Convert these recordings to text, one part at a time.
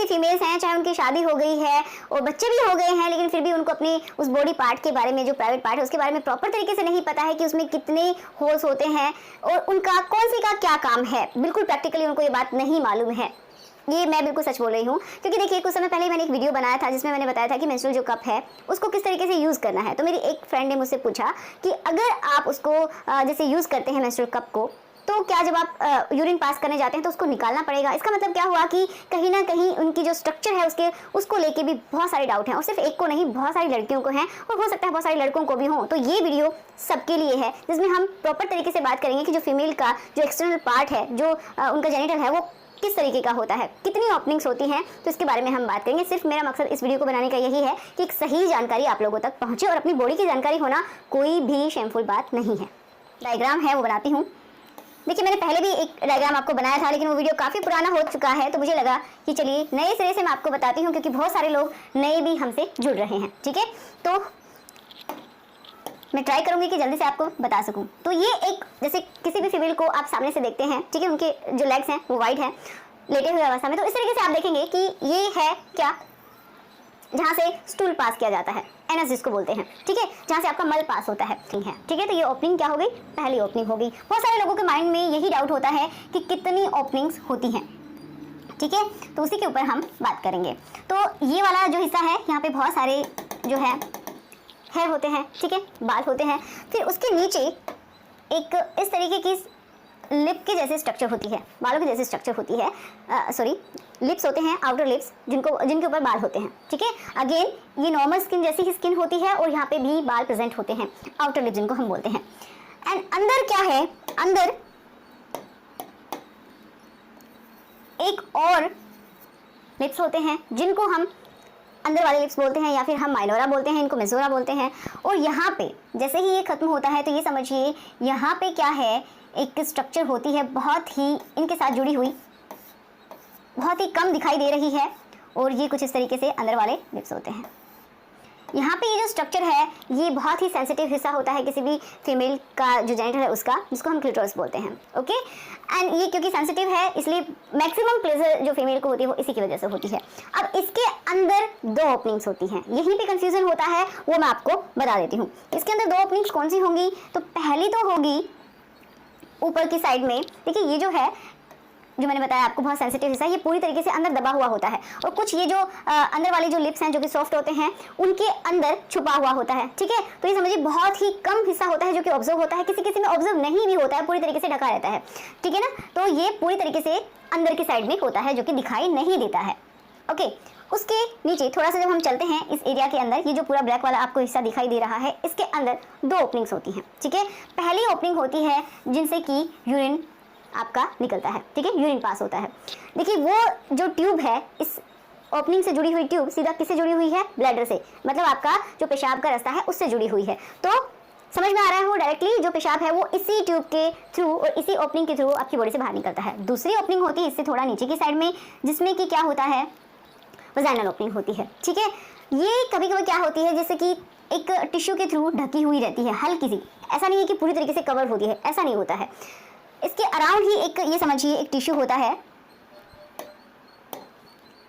ऐसी फीमेल्स हैं, चाहे उनकी शादी हो गई है और बच्चे भी हो गए हैं, लेकिन फिर भी उनको अपने उस बॉडी पार्ट के बारे में, जो प्राइवेट पार्ट है उसके बारे में प्रॉपर तरीके से नहीं पता है कि उसमें कितने होल्स होते हैं और उनका कौन सी का क्या काम है। बिल्कुल प्रैक्टिकली उनको ये बात नहीं मालूम है। ये मैं बिल्कुल सच बोल रही हूँ, क्योंकि देखिए कुछ समय पहले मैंने एक वीडियो बनाया था जिसमें मैंने बताया था कि मेंस्ट्रुअल जो कप है उसको किस तरीके से यूज़ करना है। तो मेरी एक फ्रेंड ने मुझसे पूछा कि अगर आप उसको जैसे यूज़ करते हैं मेंस्ट्रुअल कप को, तो क्या जब आप यूरिन पास करने जाते हैं तो उसको निकालना पड़ेगा? इसका मतलब क्या हुआ कि कहीं ना कहीं उनकी जो स्ट्रक्चर है उसको लेके भी बहुत सारे डाउट हैं, और सिर्फ एक को नहीं, बहुत सारी लड़कियों को हैं और हो सकता है बहुत सारे लड़कों को भी हों। तो ये वीडियो सबके लिए है, जिसमें हम प्रॉपर तरीके से बात करेंगे कि जो फीमेल का जो एक्सटर्नल पार्ट है, जो उनका जेनिटल है, वो किस तरीके का होता है, कितनी ओपनिंग्स होती हैं, तो इसके बारे में हम बात करेंगे। सिर्फ मेरा मकसद इस वीडियो को बनाने का यही है कि एक सही जानकारी आप लोगों तक पहुंचे, और अपनी बॉडी की जानकारी होना कोई भी शेमफुल बात नहीं है। डायग्राम है वो बनाती हूँ। देखिए मैंने पहले भी एक डायग्राम आपको बनाया था, लेकिन वो वीडियो काफ़ी पुराना हो चुका है, तो मुझे लगा कि चलिए नए सिरे से मैं आपको बताती हूँ, क्योंकि बहुत सारे लोग नए भी हमसे जुड़ रहे हैं। ठीक है, तो मैं ट्राई करूंगी कि जल्दी से आपको बता सकूं। तो ये एक, जैसे किसी भी फीमेल को आप सामने से देखते हैं, ठीक है, उनके जो लेग्स हैं वो वाइड हैं, लेटे हुए अवस्था में, तो इस तरीके से आप देखेंगे कि ये है क्या, जहाँ से स्टूल पास किया जाता है, एनस जिसको बोलते हैं, ठीक है, जहाँ से आपका मल पास होता है, ठीक है। तो ये ओपनिंग क्या हो गई, पहली ओपनिंग हो गई। बहुत सारे लोगों के माइंड में यही डाउट होता है कि कितनी ओपनिंग्स होती हैं, ठीक है, तो उसी के ऊपर हम बात करेंगे। तो ये वाला जो हिस्सा है, यहाँ पे बहुत सारे जो है हेयर होते हैं, ठीक है, बाल होते हैं। फिर उसके नीचे एक इस तरीके की लिप के जैसे स्ट्रक्चर होती है, बालों के जैसे स्ट्रक्चर होती है, सॉरी लिप्स होते हैं, आउटर लिप्स, जिनके ऊपर बाल होते हैं, ठीक है। अगेन ये नॉर्मल स्किन जैसी ही स्किन होती है, और यहाँ पे भी बाल प्रेजेंट होते हैं, आउटर लिप जिनको हम बोलते हैं। एंड अंदर क्या है, अंदर एक और लिप्स होते हैं जिनको हम अंदर वाले लिप्स बोलते हैं, या फिर हम माइनोरा बोलते हैं, इनको मेसोरा बोलते हैं। और यहाँ पे जैसे ही ये खत्म होता है, तो ये समझिए यहाँ पे क्या है, एक स्ट्रक्चर होती है बहुत ही इनके साथ जुड़ी हुई, बहुत ही कम दिखाई दे रही है, और ये कुछ इस तरीके से अंदर वाले लिप्स होते हैं। यहाँ पे ये जो स्ट्रक्चर है, ये बहुत ही सेंसिटिव हिस्सा होता है किसी भी फीमेल का जो जेनिटल है उसका, जिसको हम क्लिटोरिस बोलते हैं, ओके। एंड ये क्योंकि सेंसिटिव है, इसलिए मैक्सिमम प्लेजर जो फीमेल को होती है वो इसी की वजह से होती है। अब इसके अंदर 2 ओपनिंग्स होती हैं, यहीं पे कंफ्यूजन होता है, वो मैं आपको बता देती हूँ। इसके अंदर 2 ओपनिंग्स कौन सी होंगी, तो पहली तो होगी ऊपर की साइड में। देखिए ये जो है, जो मैंने बताया आपको बहुत सेंसिटिव हिस्सा, ये पूरी तरीके से अंदर दबा हुआ होता है, और कुछ ये जो अंदर वाले जो लिप्स हैं जो कि सॉफ्ट होते हैं, उनके अंदर छुपा हुआ होता है, ठीक है। तो ये समझिए बहुत ही कम हिस्सा होता है जो कि ऑब्जर्व होता है, किसी किसी में ऑब्जर्व नहीं भी होता है, पूरी तरीके से ढका रहता है, ठीक है ना। तो ये पूरी तरीके से अंदर की साइड में होता है, जो कि दिखाई नहीं देता है, ओके। उसके नीचे थोड़ा सा जब हम चलते हैं इस एरिया के अंदर, ये जो पूरा ब्लैक वाला आपको हिस्सा दिखाई दे रहा है, इसके अंदर 2 ओपनिंग्स होती हैं, ठीक है। पहली ओपनिंग होती है जिनसे कि यूरिन आपका निकलता है, ठीक है, यूरिन पास होता है। देखिए वो जो ट्यूब है, इस ओपनिंग से जुड़ी हुई ट्यूब सीधा किससे जुड़ी हुई है, ब्लैडर से, मतलब आपका जो पेशाब का रास्ता है उससे जुड़ी हुई है। तो समझ में आ रहा है, वो डायरेक्टली जो पेशाब है वो इसी ट्यूब के थ्रू और इसी ओपनिंग के थ्रू आपकी बॉडी से बाहर निकलता है। दूसरी ओपनिंग होती है इससे थोड़ा नीचे की साइड में, जिसमें कि क्या होता है, वजाइनल ओपनिंग होती है, ठीक है। ये कभी कभी क्या होती है, जैसे कि एक टिश्यू के थ्रू ढकी हुई रहती है, हल्की सी, ऐसा नहीं है कि पूरी तरीके से कवर होती है, ऐसा नहीं होता है। इसके अराउंड ही एक, ये समझिए एक टिश्यू होता है,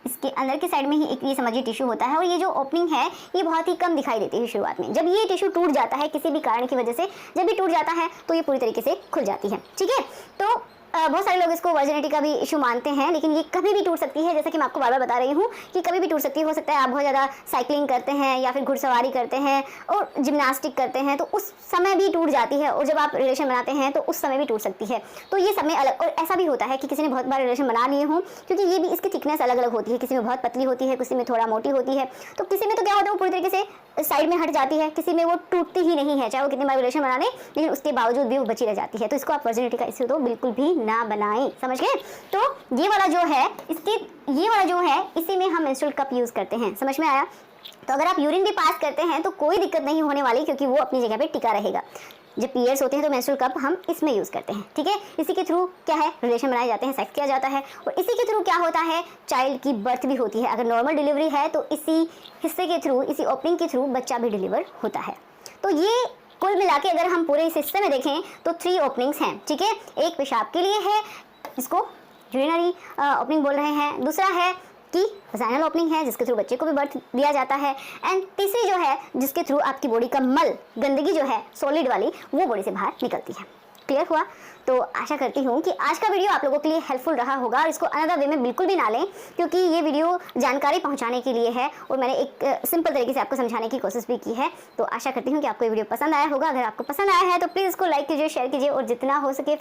इसके अंदर की साइड में ही एक ये समझिए टिश्यू होता है, और ये जो ओपनिंग है ये बहुत ही कम दिखाई देती है शुरुआत में। जब ये टिश्यू टूट जाता है किसी भी कारण की वजह से, जब भी टूट जाता है तो ये पूरी तरीके से खुल जाती है, ठीक है। तो बहुत सारे लोग इसको वर्जिनिटी का भी इशू मानते हैं, लेकिन ये कभी भी टूट सकती है, जैसे कि मैं आपको बार बार बता रही हूँ कि कभी भी टूट सकती है। हो सकता है आप बहुत ज़्यादा साइकिलिंग करते हैं या फिर घुड़सवारी करते हैं और जिम्नास्टिक करते हैं, तो उस समय भी टूट जाती है, और जब आप रिलेशन बनाते हैं तो उस समय भी टूट सकती है। तो ये समय अलग, और ऐसा भी होता है कि किसी ने बहुत बार रिलेशन बना लिए हों, क्योंकि ये भी इसकी थिकनेस अलग अलग होती है, किसी में बहुत पतली होती है, किसी में थोड़ा मोटी होती है। तो किसी में तो क्या होता है, वो पूरी तरीके से साइड में हट जाती है, किसी में वो टूटती ही नहीं है, चाहे वो कितनी बार रिलेशन बना ले, लेकिन उसके बावजूद भी वो बची रह जाती है। तो इसको आप वर्जिनिटी का इशू तो बिल्कुल भी ना बनाएं, समझ गए। तो ये वाला जो है, ये वाला जो है, इसी में हम मेंस्ट्रुअल कप यूज करते हैं, समझ में आया। तो अगर आप यूरिन भी पास करते हैं तो कोई दिक्कत नहीं होने वाली, क्योंकि वो अपनी जगह पे टिका रहेगा। जब पीरियड्स होते हैं तो मेंस्ट्रुअल कप हम इसमें यूज करते हैं, ठीक है। इसी के थ्रू क्या है, रिलेशन बनाए जाते हैं, सेक्स किया जाता है, और इसी के थ्रू क्या होता है, चाइल्ड की बर्थ भी होती है। अगर नॉर्मल डिलीवरी है तो इसी हिस्से के थ्रू, इसी ओपनिंग के थ्रू बच्चा भी डिलीवर होता है। तो ये कुल मिला के अगर हम पूरे इस हिस्से में देखें तो 3 ओपनिंग्स हैं, ठीक है। एक पेशाब के लिए है, इसको यूरिनरी ओपनिंग बोल रहे हैं। दूसरा है आपकी वजाइनल ओपनिंग है जिसके थ्रू बच्चे को भी बर्थ दिया जाता है, एंड तीसरी जो है जिसके थ्रू आपकी बॉडी का मल, गंदगी जो है सॉलिड वाली, वो बॉडी से बाहर निकलती है। क्लियर हुआ? तो आशा करती हूँ कि आज का वीडियो आप लोगों के लिए हेल्पफुल रहा होगा, और इसको अनदर वे में बिल्कुल भी ना लें, क्योंकि ये वीडियो जानकारी पहुँचाने के लिए है और मैंने एक सिंपल तरीके से आपको समझाने की कोशिश भी की है। तो आशा करती हूँ कि आपको ये वीडियो पसंद आया होगा। अगर आपको पसंद आया है तो प्लीज़ इसको लाइक कीजिए, शेयर कीजिए, और जितना हो सके